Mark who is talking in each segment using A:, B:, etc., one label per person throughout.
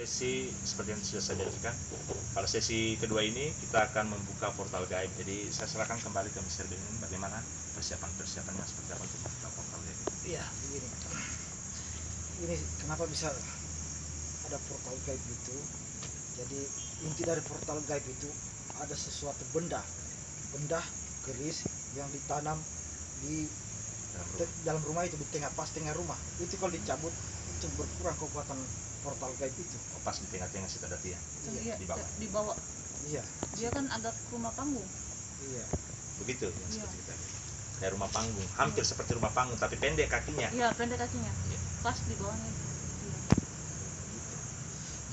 A: Sesi seperti yang sudah saya janjikan, pada sesi kedua ini kita akan membuka portal gaib. Jadi saya serahkan kembali ke Mr. Benin bagaimana persiapannya seperti apa untuk membuka portal gaib.
B: Iya, begini. Ini kenapa bisa ada portal gaib itu? Jadi inti dari portal gaib itu ada sesuatu benda keris yang ditanam di dalam rumah itu, di tengah rumah. Itu kalau dicabut itu berkurang kekuatan portal gaib itu.
A: Oh, pas di tengah-tengah situ ada tiang.
C: Iya,
A: Di bawah.
B: Iya.
C: Dia kan agak rumah panggung.
B: Iya.
A: Begitu yang
C: Iya.
A: seperti kita. Kayak rumah panggung, hampir seperti rumah panggung tapi pendek kakinya.
C: Iya, pendek kakinya.
A: Iya.
C: Pas di bawahnya itu. Iya.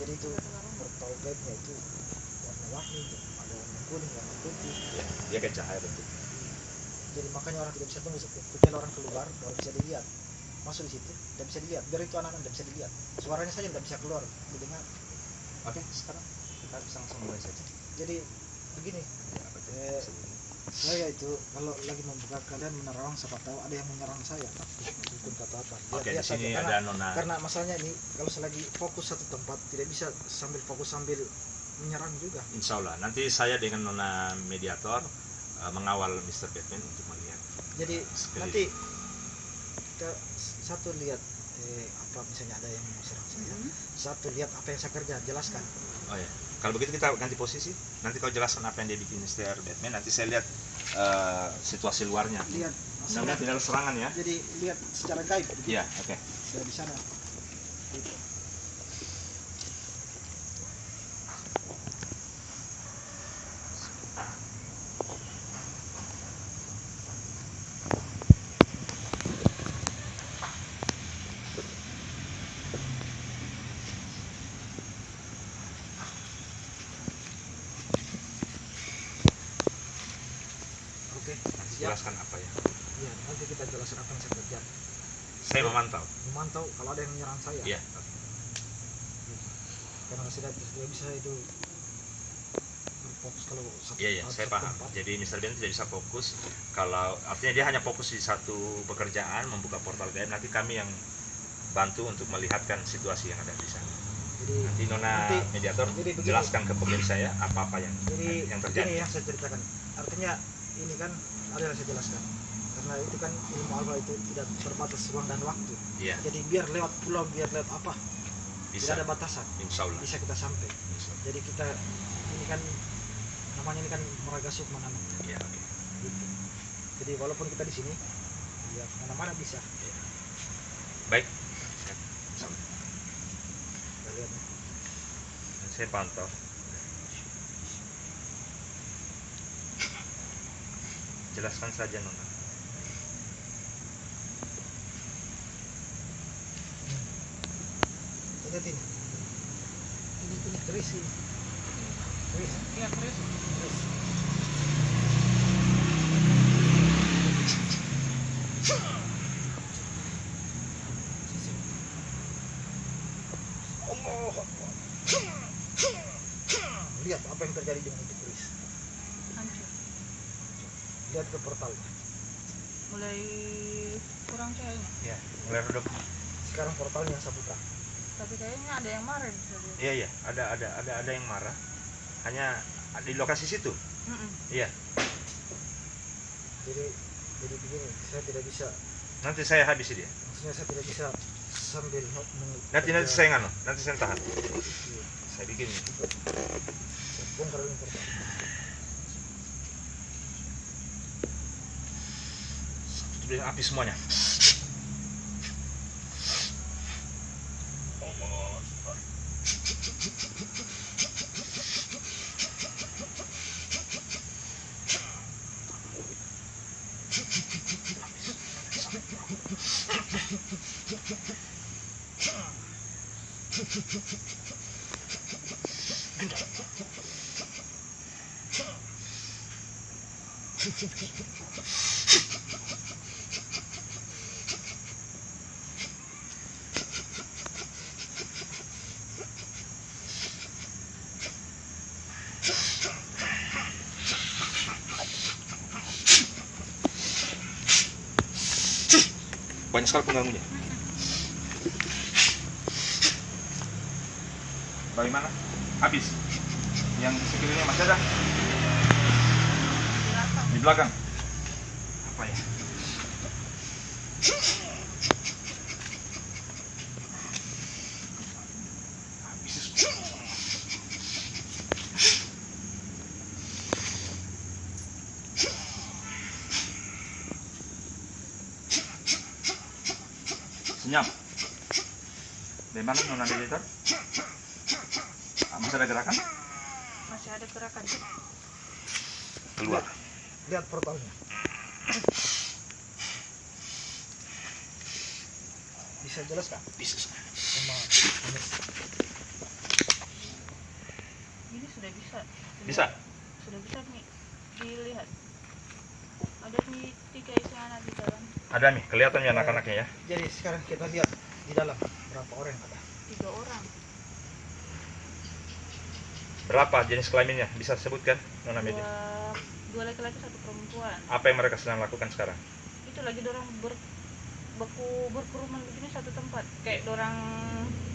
B: Jadi itu portal gaibnya itu warna-warni itu, ada warna kuning, warna putih.
A: Ya, dia kayak cahaya bentuk.
B: Jadi makanya orang tidak bisa tunggu kecuali orang keluar baru bisa dilihat. Masuk di situ tidak bisa dilihat. Biar itu anak-anak tidak bisa dilihat. Suaranya saja tidak bisa keluar didengar.
A: Oke, sekarang kita bisa langsung mulai saja.
B: Jadi begini,
A: Ya, apa itu? Sebelumnya.
B: saya itu kalau lagi membuka kalian menerawang, siapa tahu ada yang menyerang saya. Bukan kata apa.
A: Oke,
B: Lihat
A: di sini
B: saja.
A: ada Nona.
B: Karena masalahnya ini kalau saya lagi fokus satu tempat tidak bisa sambil fokus sambil menyerang juga.
A: Insya Allah nanti saya dengan Nona mediator mengawal Mr. Batman untuk melihat.
B: Jadi
A: sekeliling.
B: nanti kita satu lihat apa misalnya ada yang mau serang saya. Satu lihat apa yang saya kerja, jelaskan.
A: Oh ya, kalau begitu kita ganti posisi. Nanti kau jelaskan apa yang dia bikin Mr. Batman. Nanti saya lihat situasi luarnya.
B: Lihat
A: Saya lihat tidak ada serangan ya.
B: jadi lihat secara gaib.
A: Iya, oke.
B: Saya di sana. Gitu. Oke,
A: Nanti
B: siap.
A: jelaskan apa ya.
B: Iya, nanti kita jelaskan apa yang saya kerjakan.
A: Saya memantau.
B: Memantau kalau ada yang menyerang saya.
A: Iya.
B: Karena saya tidak bisa itu berfokus kalau satu
A: Iya, saya paham.
B: tempat.
A: Jadi Mr. Ben tidak bisa fokus kalau artinya dia hanya fokus di satu pekerjaan membuka portal gaib. Nanti kami yang bantu untuk melihatkan situasi yang ada di sana.
B: Jadi
A: Nanti Nona mediator
B: jadi begini.
A: jelaskan ke pemirsa ya apa-apa yang
B: jadi
A: terjadi.
B: ini yang saya ceritakan. Artinya ini kan ada yang saya jelaskan. Karena itu kan ilmu Allah itu tidak terbatas ruang dan waktu.
A: Iya,
B: Jadi biar lewat pulau, biar lewat apa,
A: bisa.
B: tidak ada batasan.
A: Insya Allah.
B: Bisa kita sampai.
A: Insya Allah.
B: Jadi kita ini kan namanya ini kan Moraga Sukma namanya.
A: Iya, oke.
B: Gitu. Jadi walaupun kita di sini, ya mana-mana bisa.
A: Iya. Baik. Insya Allah.
B: Kita lihat.
A: Saya pantau. Jelaskan saja Nona.
B: Lihat ini. Ini keris ini. Keris.
C: Iya, terus.
B: Keris. Allah Akbar. Lihat apa yang terjadi dengan itu keris.
C: Hancur.
B: Lihat ke portalnya.
C: Mulai kurang cahayanya.
A: Ya, mulai redup.
B: Sekarang portalnya saya buka.
C: Tapi kayaknya ada yang marah di sana.
A: Iya, iya, ada yang marah. Hanya di lokasi situ. Iya.
B: Jadi begini, saya tidak bisa,
A: Nanti saya habisi dia.
B: maksudnya saya tidak bisa sambil
A: Nanti saya nganu, nanti saya tahan.
B: Iya.
A: Saya bikin.
B: Saya bongkar ini portal.
A: Itu dengan api semuanya. Banyak sekali pengganggunya. Bagaimana? Habis. Yang di sekelilingnya masih ada? Di belakang. Apa ya? Senyap. Dari mana non navigator? Masih ada gerakan?
C: Masih ada gerakan.
A: Keluar.
B: Lihat portalnya. Bisa jelaskan?
A: Bisa.
B: Sama
C: Ini sudah bisa.
A: Bisa.
C: Sudah bisa nih dilihat. Ada nih 3 isi anak di dalam.
A: Ada nih, kelihatan ya anak-anaknya ya.
B: Jadi sekarang kita lihat di dalam berapa orang yang ada.
C: 3 orang.
A: Berapa jenis kelaminnya? Bisa sebutkan Nona Medi?
C: 2 laki-laki 1 perempuan.
A: Apa yang mereka sedang lakukan sekarang?
C: Itu lagi dorang berkerumun begini satu tempat. Kayak dorang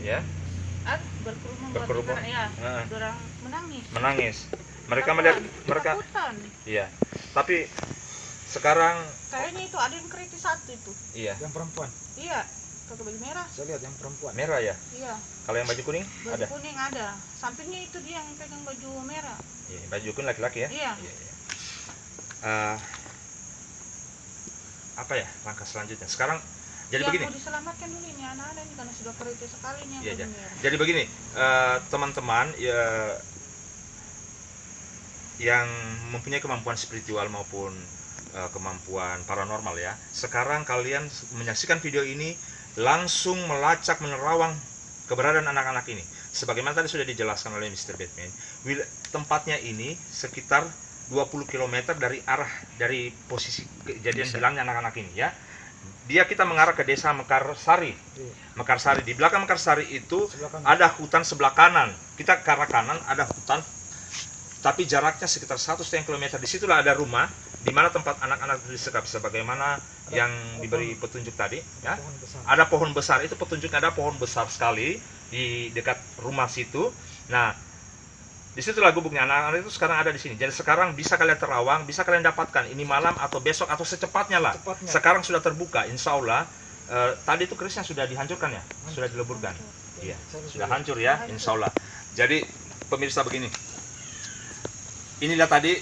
A: Ya,
C: berkerumun
A: Berkerumun.
C: ya.
A: Heeh.
C: Dorang menangis.
A: menangis. Mereka melihat mereka,
C: Ketakutan.
A: iya. Tapi sekarang,
C: Kayaknya itu ada yang kritis satu itu.
A: iya,
B: Yang perempuan.
C: Iya. Pakai baju merah.
B: Saya lihat yang perempuan.
A: merah ya.
C: Iya.
A: Kalau yang baju kuning
C: Baju
A: ada.
C: kuning ada. Sampingnya itu dia yang pegang baju merah.
A: Iya, baju kuning laki-laki ya.
C: Iya.
A: Iya. Apa ya langkah selanjutnya? Sekarang jadi
C: Yang
A: begini.
C: mau diselamatkan dulu ini anak-anak ini karena sudah kritis sekali nih yang
A: Iya,
C: baju
A: iya.
C: merah.
A: Jadi begini, teman-teman ya, yang mempunyai kemampuan spiritual maupun kemampuan paranormal ya. Sekarang kalian menyaksikan video ini langsung melacak menerawang keberadaan anak-anak ini. Sebagaimana tadi sudah dijelaskan oleh Mr. Batman, tempatnya ini sekitar 20 km dari posisi kejadian hilangnya anak-anak ini ya. Kita mengarah ke desa Mekarsari.
B: Iya.
A: Mekarsari, di belakang Mekarsari itu
B: Sebelah kanan.
A: ada hutan sebelah kanan. Kita ke arah kanan ada hutan, tapi jaraknya sekitar 1,5 km. Disitulah ada rumah di mana tempat anak-anak disekap sebagaimana yang diberi petunjuk tadi ya.
B: Pohon besar.
A: Ada pohon besar, itu petunjuknya ada pohon besar sekali di dekat rumah situ. Nah, disitulah gubuknya. Anak-anak itu sekarang ada di sini. Jadi sekarang bisa kalian terawang, bisa kalian dapatkan ini malam atau besok atau secepatnya lah.
B: Cepatnya.
A: Sekarang sudah terbuka, insya Allah. Tadi itu kerisnya sudah dihancurkan ya, sudah dileburkan. Iya, sudah hancur ya, insya Allah. Jadi pemirsa begini, inilah tadi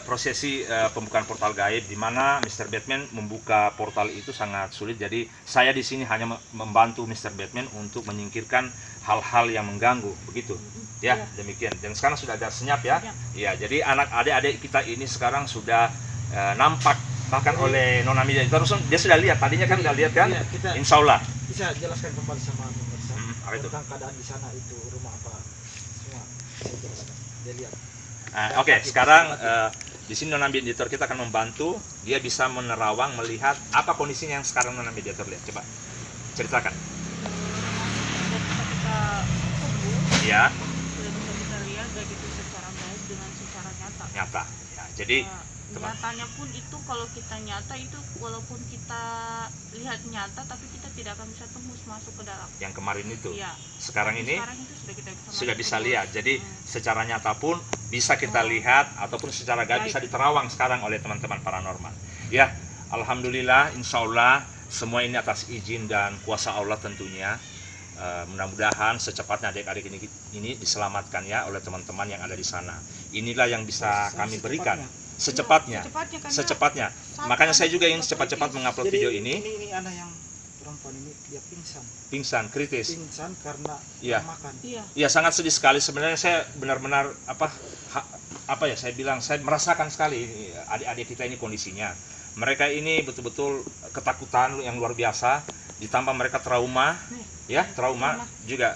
A: prosesi pembukaan portal gaib di mana Mr. Batman membuka portal itu sangat sulit. Jadi saya di sini hanya membantu Mr. Batman untuk menyingkirkan hal-hal yang mengganggu, begitu. Ya, demikian. Dan sekarang sudah agak senyap ya. Iya, jadi adik-adik kita ini sekarang sudah nampak bahkan oleh Nona Media. Terus dia sudah lihat, tadinya kan sudah lihat kan?
B: Iya, kita
A: Insya Allah.
B: bisa jelaskan kembali sama pemirsa
A: Apa itu?
B: tentang keadaan di sana itu rumah apa semua saya jelaskan. Dia lihat.
A: Oke, sekarang di sini Nona Mediator kita akan membantu dia bisa menerawang melihat apa kondisinya yang sekarang Nona Mediator lihat. Coba ceritakan.
C: Sudah bisa kita sembuh.
A: Ya,
C: Sudah bisa kita lihat baik itu secara gaib dengan secara nyata.
A: nyata. Ya, jadi teman.
C: Nyatanya pun itu kalau kita nyata itu walaupun kita lihat nyata tapi kita tidak akan bisa tembus masuk ke dalam.
A: Yang kemarin itu,
C: Iya.
A: sekarang ini
C: Sekarang itu sudah kita bisa
A: sudah
C: masuk
A: bisa
C: ke
A: lihat.
C: dalam.
A: Jadi secara nyata pun bisa kita lihat ataupun secara gaib bisa diterawang sekarang oleh teman-teman paranormal. Ya, alhamdulillah, insya Allah semua ini atas izin dan kuasa Allah tentunya. Mudah-mudahan secepatnya adik-adik ini diselamatkan ya oleh teman-teman yang ada di sana. Inilah yang bisa kami berikan secepatnya.
C: Secepatnya.
A: Makanya saya juga ingin cepat-cepat mengupload
B: Jadi
A: video ini.
B: Ini anak yang perempuan ini dia pingsan.
A: Pingsan kritis.
B: Pingsan karena
A: Iya.
B: makan.
C: Iya.
A: Ya, sangat sedih sekali sebenarnya. Saya benar-benar apa ya, saya bilang saya merasakan sekali adik-adik kita ini kondisinya. Mereka ini betul-betul ketakutan yang luar biasa, ditambah mereka trauma ya, trauma juga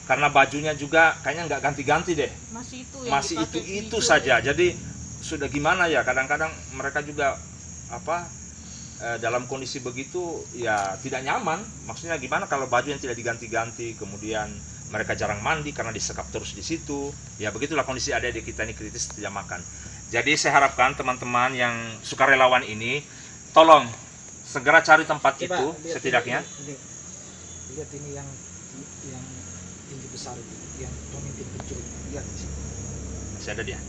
A: karena bajunya juga kayaknya nggak ganti-ganti deh,
C: Masih itu yang
A: masih
C: dipakai
A: itu
C: hijau.
A: saja. Jadi sudah gimana ya, kadang-kadang mereka juga dalam kondisi begitu ya tidak nyaman. Maksudnya gimana kalau baju yang tidak diganti-ganti, kemudian mereka jarang mandi karena disekap terus di situ. Ya begitulah kondisi adik-adik kita ini kritis, tidak makan. Jadi saya harapkan teman-teman yang sukarelawan ini tolong segera cari tempat
B: Coba
A: itu
B: lihat
A: setidaknya.
B: lihat ini yang tinggi besar itu yang pemimpin penculik, lihat di situ.
A: Masih ada dia.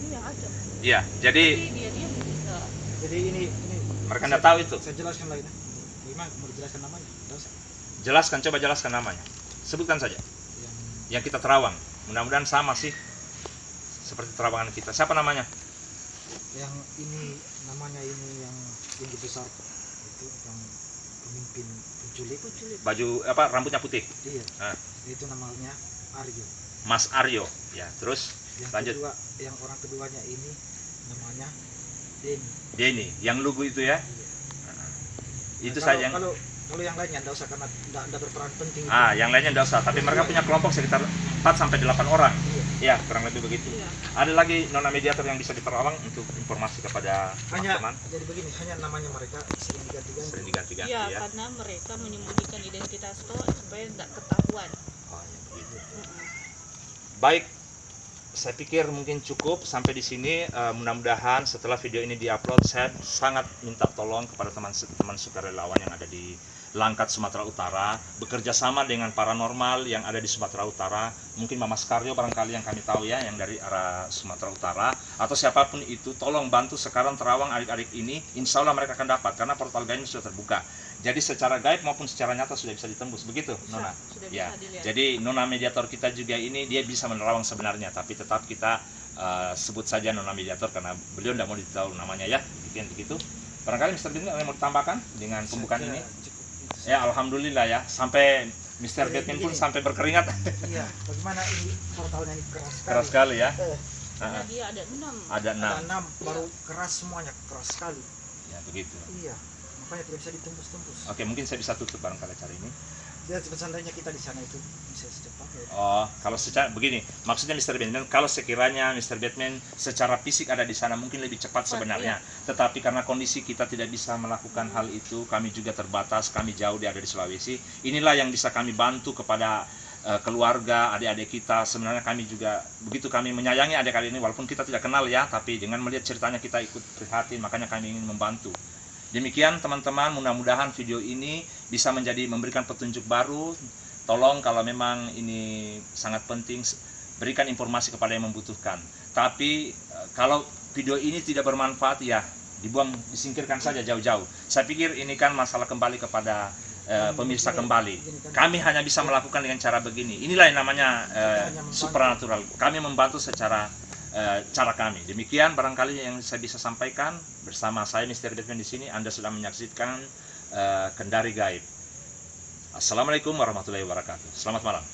C: Iya ada.
A: Iya, jadi
C: Tapi dia bisa.
B: Jadi ini
A: mereka nggak tahu itu.
B: saya jelaskan lagi. Gimana mau dijelaskan namanya? Tidak usah.
A: Jelaskan, coba jelaskan namanya. Sebutkan saja. Yang kita terawang. Mudah-mudahan sama sih seperti terawangan kita. Siapa namanya?
B: Yang ini namanya ini yang tinggi besar itu yang pemimpin penculik.
A: Baju apa? Rambutnya putih.
B: Iya.
A: Ah.
B: Itu namanya Aryo.
A: Mas Aryo. Ya, terus
B: Yang
A: lanjut.
B: kedua, yang orang keduanya ini namanya Denny.
A: Denny, yang lugu itu ya.
B: Iya.
A: Itu
B: Nah,
A: saja yang
B: kalau yang lainnya tidak usah karena tidak berperan penting.
A: yang lainnya enggak usah, tapi mereka punya kelompok sekitar 4 sampai 8 orang.
B: Iya.
A: Ya, kurang lebih begitu.
C: Iya.
A: Ada lagi nona mediator yang bisa diterawang untuk informasi kepada
B: Hanya
A: teman-teman.
B: jadi begini, hanya namanya mereka sering diganti-ganti.
A: Sering diganti-ganti
C: Iya,
A: ya.
C: karena mereka menyembunyikan identitas toh supaya tidak ketahuan.
A: Oh, ya, begitu.
C: Mm-mm.
A: Baik, saya pikir mungkin cukup sampai di sini. Mudah-mudahan setelah video ini diupload, saya sangat minta tolong kepada teman-teman sukarelawan yang ada di Langkat, Sumatera Utara, bekerja sama dengan paranormal yang ada di Sumatera Utara. Mungkin Mama Skaryo barangkali yang kami tahu ya, yang dari arah Sumatera Utara, atau siapapun itu, tolong bantu sekarang terawang adik-adik ini. Insya Allah mereka akan dapat, karena portal gaib sudah terbuka. Jadi secara gaib maupun secara nyata sudah bisa ditembus, begitu Nona?
C: Sudah
A: Ya,
C: bisa dilihat.
A: jadi Nona mediator kita juga ini, dia bisa menerawang sebenarnya, tapi tetap kita sebut saja Nona mediator karena beliau tidak mau ditahu namanya ya, begitu. Barangkali Mr. Bin mau ditambahkan dengan pembukaan ini? Ya, alhamdulillah ya, sampai Mr. Batman pun sampai berkeringat.
B: Iya, bagaimana ini portalnya ini keras sekali.
A: Keras sekali ya.
C: Karena dia ada 6.
A: Ada 6.
B: Ada 6 baru keras semuanya, keras sekali.
A: Ya, begitu.
B: Iya, makanya tidak bisa ditembus-tembus.
A: Oke, mungkin saya bisa tutup barangkali cara ini.
B: Dan seandainya kita di sana itu bisa secepatnya.
A: Oh, kalau secara begini, maksudnya Mr. Batman, kalau sekiranya Mr. Batman secara fisik ada di sana mungkin lebih cepat sebenarnya. Tetapi karena kondisi kita tidak bisa melakukan hal itu, kami juga terbatas, kami jauh ada di Sulawesi. Inilah yang bisa kami bantu kepada keluarga, adik-adik kita. Sebenarnya kami juga begitu kami menyayangi adik-adik ini, walaupun kita tidak kenal ya, tapi dengan melihat ceritanya kita ikut prihatin, makanya kami ingin membantu. Demikian teman-teman, mudah-mudahan video ini bisa memberikan petunjuk baru. Tolong kalau memang ini sangat penting, berikan informasi kepada yang membutuhkan. Tapi kalau video ini tidak bermanfaat, ya dibuang, disingkirkan saja jauh-jauh. Saya pikir ini kan masalah kembali kepada pemirsa kembali. Kami hanya bisa melakukan dengan cara begini. Inilah yang namanya supernatural. Kami membantu secara cara kami. Demikian barangkali yang saya bisa sampaikan bersama saya Mr. Batman di sini. Anda sudah menyaksikan Kendari Gaib. Assalamualaikum warahmatullahi wabarakatuh. Selamat malam.